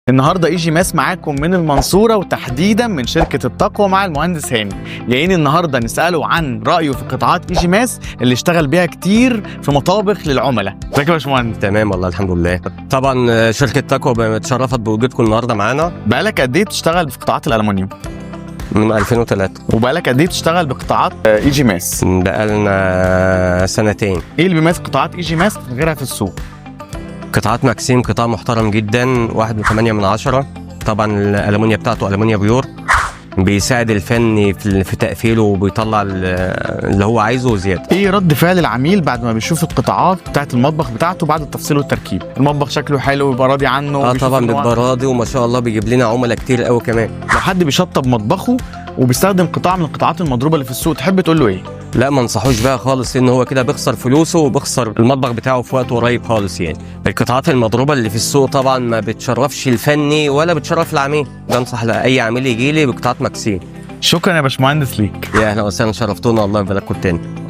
النهارده ايجي ماس معاكم من المنصوره وتحديدا من شركه التقوى مع المهندس هاني. جايين النهارده نساله عن رايه في قطاعات ايجي ماس اللي اشتغل بيها كتير في مطابخ للعملاء. ازيك يا باشمهندس؟ تمام والله الحمد لله. طبعا شركه تقوى اتشرفت بوجودكم النهارده معانا. بقالك قد ايه بتشتغل في قطاعات الالومنيوم؟ من 2003. وبقالك قد ايه بتشتغل بقطاعات ايجي ماس؟ بقالنا سنتين. ايه اللي بيميز قطاعات ايجي ماس غيرها في السوق؟ قطاعات ماكسيم قطاع محترم جدا، 1.8. طبعا الالومنيا بتاعته الومنيا بيور، بيساعد الفني في تقفيله وبيطلع اللي هو عايزه وزياده. ايه رد فعل العميل بعد ما بيشوف القطاعات بتاعت المطبخ بتاعته بعد التفصيل والتركيب؟ المطبخ شكله حلو ويبقى راضي عنه؟ طبعا بيبقى راضي وما شاء الله بيجيب لنا عملاء كتير قوي كمان. لو حد بيشطب مطبخه وبيستخدم قطاع من القطاعات المضروبه اللي في السوق تحب تقول له ايه؟ لا ما انصحوش بقى خالص، ان هو كده بيخسر فلوسه وبيخسر المطبخ بتاعه في وقت قريب خالص. يعني القطاعات المضروبه اللي في السوق طبعا ما بتشرفش الفني ولا بتشرف العميل. بنصح لاي عميل يجي لي بقطاعات ماكسيم. شكرا يا باشمهندس ليك. يا اهلا وسهلا، شرفتونا، الله يبارك فيكم تاني.